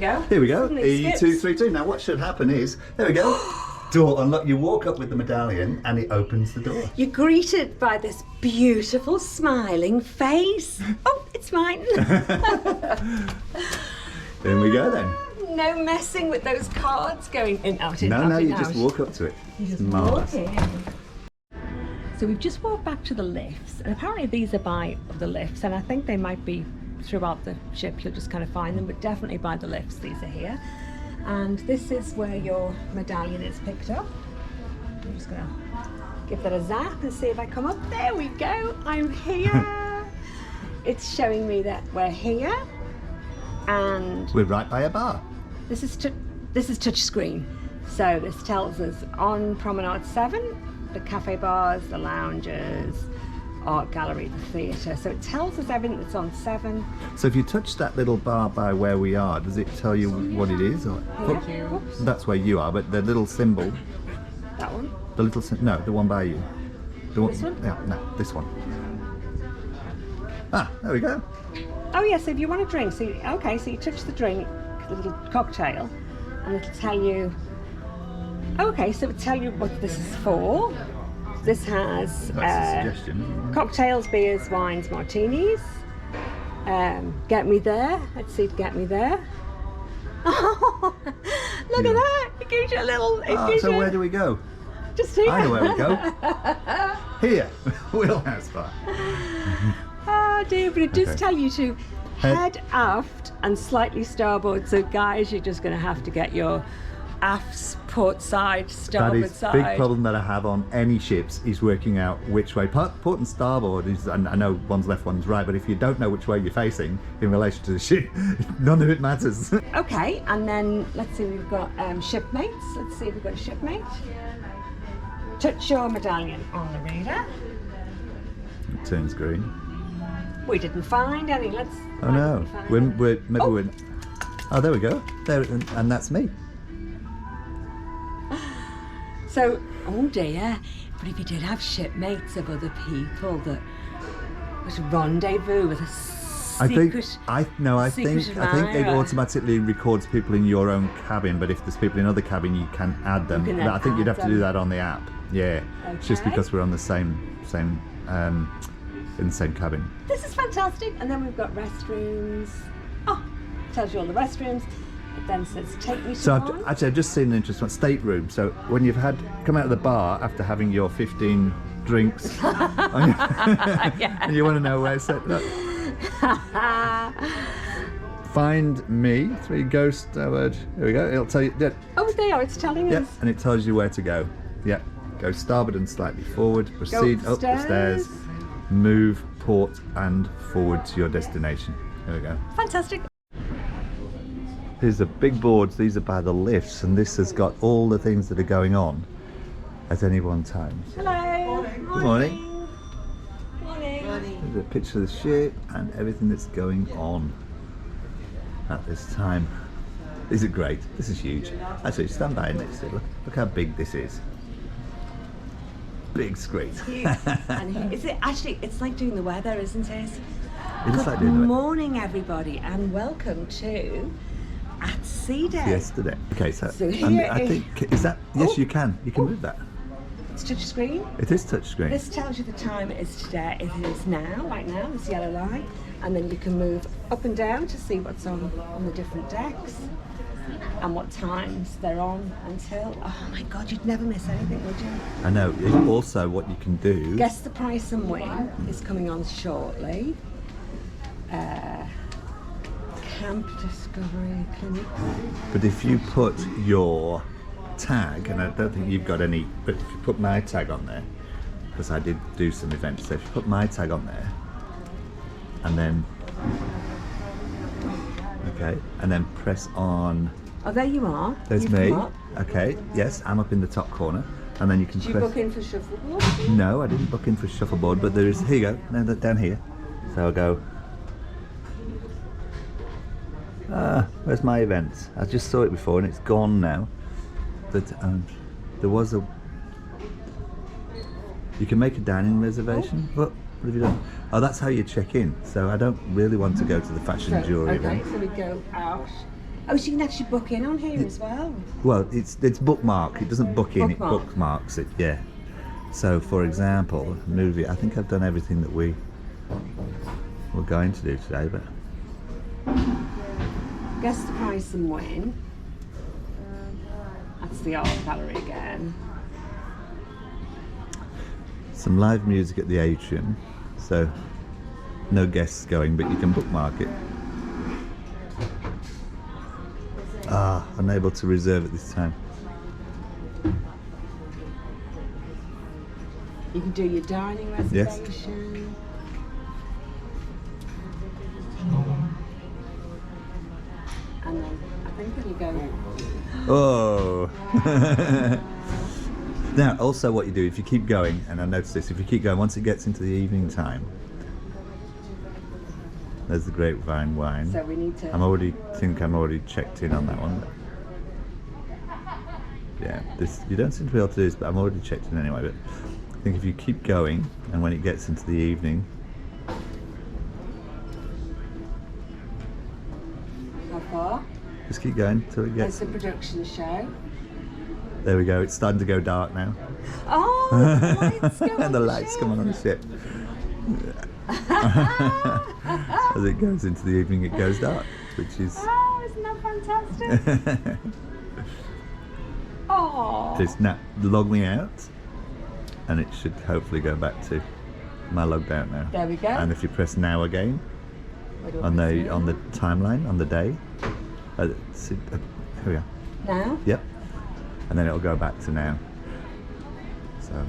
go. Here we go. E232. Now what should happen is, there we go. Door unlock. You walk up with the medallion and it opens the door. You're greeted by this beautiful smiling face. Oh, it's mine. In we go then. No messing with those cards going in, out, in, No, out, no, in, you out. just walk up to it. You just Marvellous. walk in. So we've just walked back to the lifts, and apparently these are by the lifts, and I think they might be throughout the ship. You'll just kind of find them, but definitely by the lifts. These are here, and this is where your medallion is picked up. I'm just gonna give that a zap and see if I come up. There we go. I'm here. It's showing me that we're here, and We're right by a bar. this is touch screen. So this tells us on Promenade 7, the cafe bars, the lounges, art gallery, the theatre. So it tells us everything that's on 7. So if you touch that little bar by where we are, does it tell you what it is? Or, Yeah. Oops. that's where you are, but the little symbol, That one. the little no, the one by you. The one, This one? Yeah, no, this one. Ah, there we go. Oh yes, if you want a drink, so you touch the drink, the little cocktail, and it'll tell you. Okay, so it'll tell you what this is for. This has That's a suggestion. cocktails, beers, wines, martinis. Get me there. Let's see, get me there. Oh, look at that! It gives you a little. It Ah, gives so you where do we go? just here. I know where we go. Here, wheelhouse bar. Oh dear, but it does Okay. tell you to head aft and slightly starboard. So guys, you're just going to have to get your aft port side, That starboard is the side. big problem that I have on any ships is working out which way. Port and starboard is, and I know one's left, one's right, but if you don't know which way you're facing in relation to the ship, none of it matters. Okay, and then let's see, we've got shipmates. Let's see if we've got a shipmate. Touch your medallion on the reader. It turns green. We didn't find any. Let's. Oh no, we're oh, there we go. There, and that's me. So, oh dear, but if you did have shipmates of other people that was rendezvous with a secret, I think it admirer. automatically records people in your own cabin, but if there's people in other cabin, you can add them. You can But I think you'd add have to do them. that on the app. Yeah, it's just Okay. because we're on the same in the same cabin. This is fantastic. And then we've got restrooms. Oh, tells you all the restrooms. It then says take me to So one. I've just seen an interesting one, stateroom. So when you've come out of the bar after having your 15 drinks, and you want to know where it's set, look, find me, 3 ghost word. Here we go. It'll tell you. Yeah, Oh, there, it's telling yeah, us. and it tells you where to go. Yeah, go starboard and slightly forward. Proceed up the stairs. Move port and forward to your destination. There we go. Fantastic. These are big boards, these are by the lifts, and this has got all the things that are going on at any one time. Hello. Good morning. Morning. There's a picture of the ship and everything that's going on at this time. These are great. This is huge. Actually, stand by next to it. Look how big this is. Big screen. And is it actually? It's like doing the weather, isn't it? It is like Good doing the weather. morning, everybody, and welcome to At Sea Day. Yesterday. Okay, so So and here I is- think is that yes, Oh. you can move that. It's touch screen. It is touchscreen. This tells you the time it is today. It is now, right now, this yellow line, and then you can move up and down to see what's on the different decks and what times they're on until. Oh my God, you'd never miss anything, would you? I know. Also, what you can do. Guess the Price and Win is coming on shortly. Camp Discovery Clinic. But if you put your tag, and I don't think you've got any, but if you put my tag on there, because I did do some events, so if you put my tag on there, and then, okay, and then press on, Oh, there you are. there's You've me, come up. okay, yes, I'm up in the top corner, and then you can Did you press, book in for shuffleboard? no, I didn't book in for shuffleboard, but there is, here you go, no, down here, so I'll go, where's my events? I just saw it before and it's gone now. But there was a. You can make a dining reservation. What have you done? Oh, that's how you check in. So I don't really want to go to the fashion jewellery Okay, event. so we go out Oh, so you can actually book in on here as well. Well, it's bookmark. It doesn't book in. Bookmark. It bookmarks it. Yeah. So, for example, movie. I think I've done everything that we were going to do today, but Guess the price and win. That's the art gallery again. some live music at the atrium. So, no guests going, but you can bookmark it. Unable to reserve at this time. You can do your dining reservation. And then I think when you go... Oh! Now, also what you do, if you keep going, and I noticed this, if you keep going, once it gets into the evening time, there's the grapevine wine. So we need to... I'm already checked in on that one. Yeah, this, you don't seem to be able to do this, but I'm already checked in anyway. But I think if you keep going, and when it gets into the evening, How far? just keep going till it There's gets. the production show. There we go. It's starting to go dark now. Oh, the lights go on And the lights come on the ship. As it goes into the evening, it goes dark, which is. Oh, isn't that fantastic? Oh. Just now log me out, and it should hopefully go back to my logged out now. There we go. And if you press now again on the timeline on the day, here we are. Now? Yep. And then it'll go back to now. So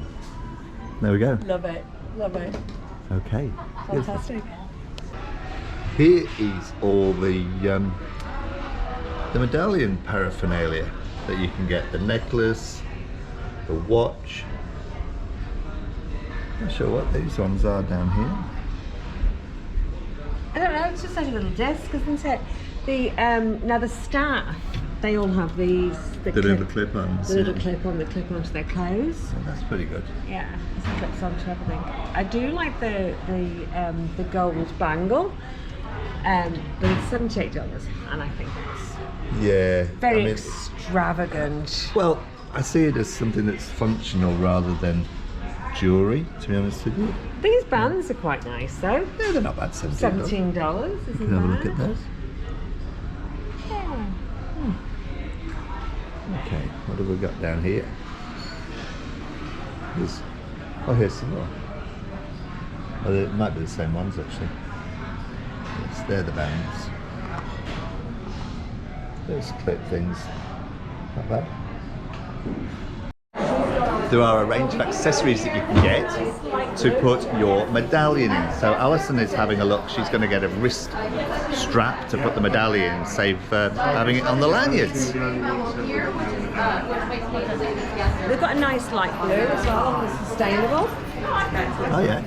there we go. Love it. Love it. Okay. Fantastic. Here is all the medallion paraphernalia that you can get. The necklace, the watch. Not sure what these ones are down here. I don't know, it's just like a little disc, isn't it? The now the staff, they all have these The little clip-ons. the little clip on, the clip onto their clothes. Oh, that's pretty good. Yeah, it clips onto everything. I do like the gold bangle, but it's $78, and I think it's Yeah. very extravagant. Well, I see it as something that's functional rather than jewellery, to be honest with you. These bands are quite nice, though. No, they're not bad. $17. $17, isn't You can have a look at those. Yeah. Okay, what have we got down here? Here's some more. Oh, it might be the same ones actually. Yes, they're the bands. Those clip things. Not bad. There are a range of accessories that you can get to put your medallion in. So Alison is having a look. She's going to get a wrist strap to put the medallion, save having it on the lanyards. They've got a nice light blue as well, and sustainable. Oh yeah.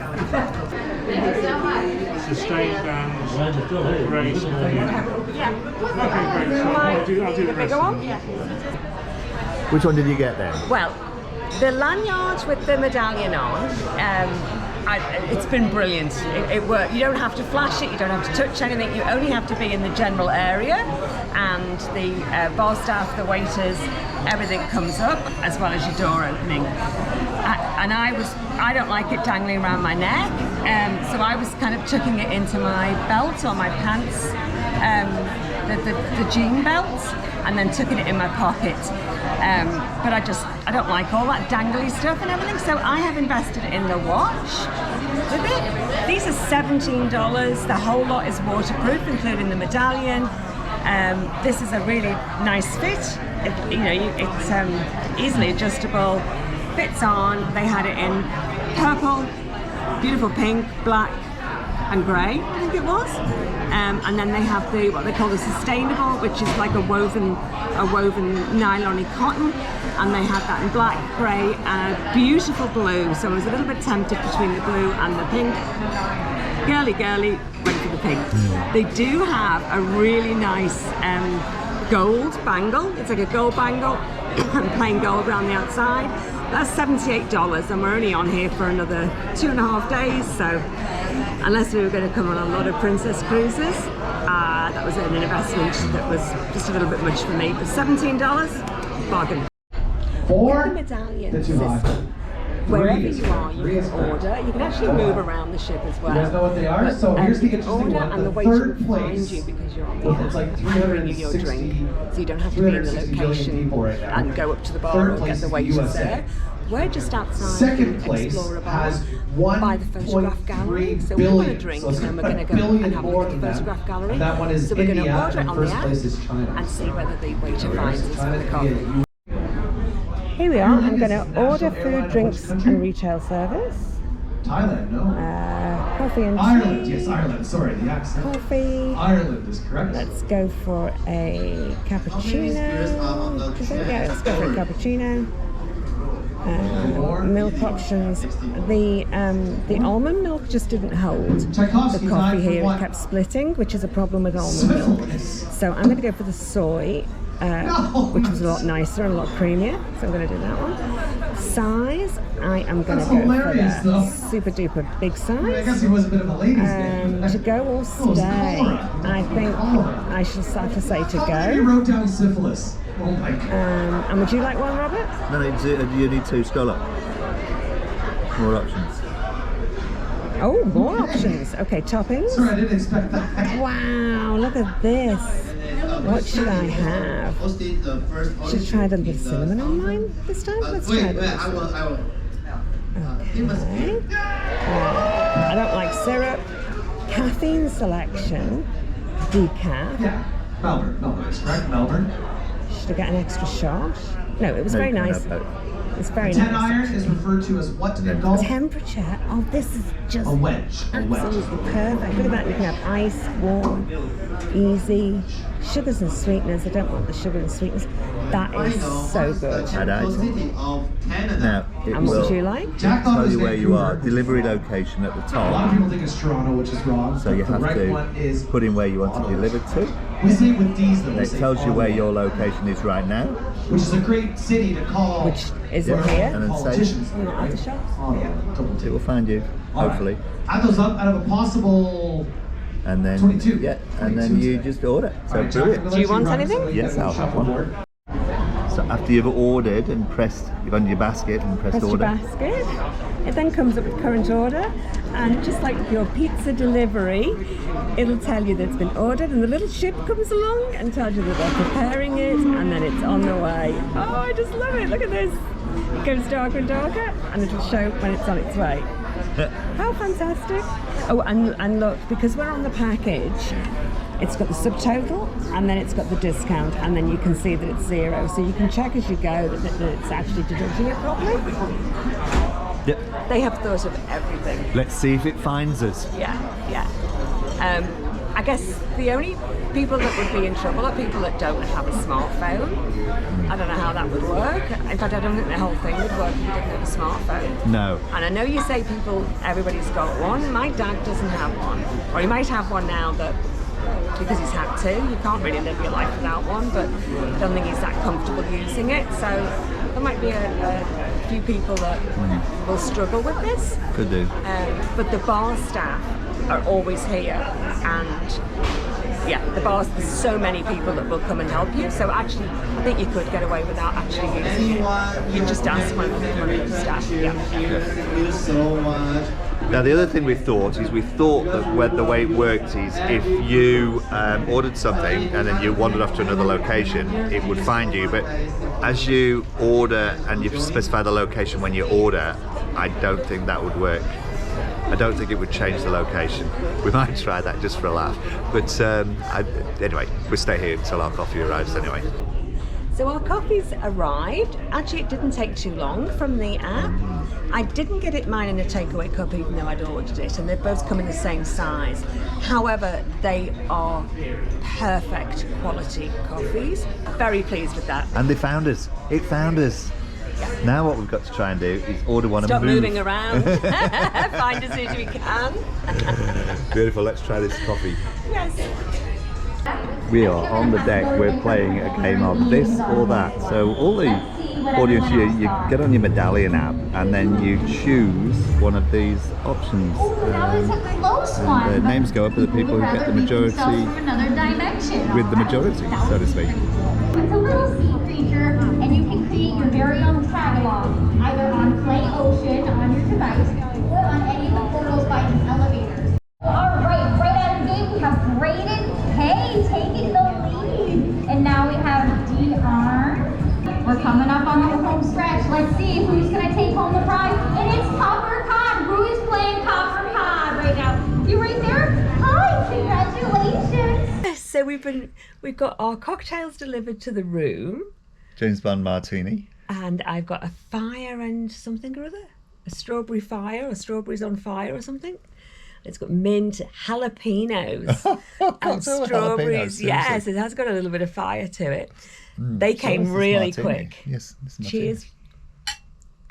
Sustained bands, very small. Yeah. Okay, great. So I'll do the The rest bigger of one? them. Yeah. Which one did you get then? Well, the lanyard with the medallion on, it's been brilliant. It worked. You don't have to flash it, you don't have to touch anything, you only have to be in the general area, and the bar staff, the waiters, everything comes up, as well as your door opening. And I don't like it dangling around my neck, so I was kind of tucking it into my belt or my pants, the jean belt, and then tucking it in my pocket. But I don't like all that dangly stuff and everything, so I have invested in the watch with it. These are $17. The whole lot is waterproof, including the medallion. This is a really nice fit. It's easily adjustable, fits on. They had it in purple, beautiful pink, black, and grey, I think it was. And then they have what they call the sustainable, which is like a woven nylon-y cotton, and they had that in black, grey, and a beautiful blue. So I was a little bit tempted between the blue and the pink. Girly, went for the pink. They do have a really nice gold bangle. It's like a gold bangle, and plain gold around the outside. That's $78, and we're only on here for another 2.5 days, so unless we were going to come on a lot of princess cruises, that was an investment that was just a little bit much for me. But $17, bargain. Four, The Medallion the too high. system. Wherever Three is you are, you Three is can fine. order. You can actually move around the ship as well. You guys know what they are? But, So here's the you can interesting order one. and the The waiter third will find place, you because you're on the it's like app and bring you your 360 drink. So you don't have to be in the 360 million location people right now. and go up to the bar Third or place get is the the waiters USA. there. We're just outside Second the place Explorer bar has by the photograph gallery. So we want a drink and then we're going to go and have a look at the photograph gallery. And that one is So we're going India, to order it and on the first app place is China. and see whether the waiter So finds us for China, the coffee. India, Here we are. I'm going to National order airline food, of drinks which country? and retail service. Thailand, no. Coffee and Ireland, tea. yes, Ireland. Sorry, the accent. Coffee. Ireland is correct. Let's go for a cappuccino. Yeah, let's go for a cappuccino. Milk options. The almond milk just didn't hold. The coffee here it kept splitting, which is a problem with almond milk. Syphilis. So I'm going to go for the soy, which was a lot nicer and a lot creamier. So I'm going to do that one. Size, I am going to That's go hilarious, for the though. super duper big I size. guess he was a bit of a ladies' man. To go or stay, I think I shall have to say to You go. wrote down syphilis. Oh my god. And would you like one, Robert? No, you need two. Scroll up. More options. Oh, more options. Okay, toppings. Sorry, I didn't expect that. Wow, look at this. What should I have? Should I try a little bit of cinnamon on mine this time? Let's try this. Okay. I don't like syrup. Caffeine selection. Decaf. Yeah. Melbourne is correct. Melbourne. Should I get an extra shot? No, it was No, very you can't nice. have both. It was very 10 nice. iron is referred to as what in golf? Temperature. Oh, this is just A wedge. A wedge. absolutely perfect. Look at that. You can have ice, warm, easy. Sugars and sweeteners. I don't want the sugar and sweetness. That is so good. And now it And what would will you like? Jack thought it tell was you where you are. Vancouver. Delivery location at the A lot of top. people think it's Toronto, which is wrong. So you the have right one is to put in where you want it delivered to. We say it with D's though. we It say tells you where Ottawa, your location is right now. which is a great city to call. Which is Yeah, it here? and then say- Politicians. On the other shops? Ottawa, double T. It will find you, All right. hopefully. Add those up out of a possible. And then 22. yeah, and then 22 you today. just order. So All right, Jack, brilliant. I'm gonna Do you let want run anything? so that you Yes, get I'll the have one. shuffleboard. So after you've ordered and pressed, you've on your basket and pressed Press your order. basket. It then comes up with current order, and just like your pizza delivery, it'll tell you that it's been ordered, and the little ship comes along and tells you that they're preparing it, and then it's on the way. Oh, I just love it. Look at this. It goes darker and darker, and it'll show when it's on its way. How fantastic. Oh, and look, because we're on the package, it's got the subtotal, and then it's got the discount, and then you can see that it's zero. So you can check as you go that it's actually deducting it properly. Yep. They have thought of everything. Let's see if it finds us. Yeah. I guess the only people that would be in trouble are people that don't have a smartphone. I don't know how that would work. In fact, I don't think the whole thing would work if you didn't have a smartphone. No. And I know you say everybody's got one. My dad doesn't have one. Or he might have one now that, because he's had to, you can't really live your life without one, but I don't think he's that comfortable using it. So there might be a few people that will struggle with this. Could do. But the bar staff are always here, and yeah, there's so many people that will come and help you. So actually, I think you could get away without actually using it. You just ask one of the staff. Yeah. Now the other thing we thought that the way it worked is if you ordered something and then you wandered off to another location, it would find you. But as you order and you specify the location when you order, I don't think that would work. I don't think it would change the location. We might try that just for a laugh. But anyway, we'll stay here until our coffee arrives anyway. So our coffee's arrived. Actually, it didn't take too long from the app. I didn't get mine in a takeaway cup even though I'd ordered it, and they both come in the same size. However, they are perfect quality coffees. Very pleased with that. And they found us. It found us. Now what we've got to try and do is order one Stop and move. moving around. Find as soon as we can. Beautiful. Let's try this coffee. Yes. we are on the deck, we're playing a game of this or that. So all the audience, you get on your Medallion app and then you choose one of these options. And the names go up for the people who get the majority with the majority, so to speak. It's a little sea creature, and you can create your very own tag-along, either on Play Ocean on your device, or on any of the portals by these elevators. Alright, right out of the gate we have Braden K taking the lead. And now we have D-Arm. We're coming up on the home stretch. Let's see who's going to take home the prize. And it's Copper Cod. Who is playing Copper Cod right now? You right there? Hi, congratulations. So we've got our cocktails delivered to the room, James Bond martini. and I've got a fire and something or other, a strawberry fire or strawberries on fire or something. It's got mint, jalapenos, and Cocktail with strawberries. jalapenos, Yes, seriously. it has got a little bit of fire to it. They came So is this really martini. quick. Yes, this is martini. Cheers.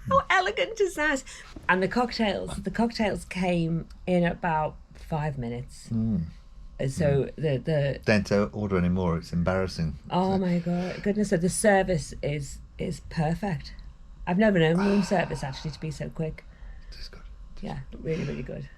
How elegant is that? And the cocktails came in about 5 minutes. So the Don't order anymore, it's embarrassing. oh my goodness, so the service is perfect. I've never known room service actually to be so quick. It's good. Yeah, really, really good.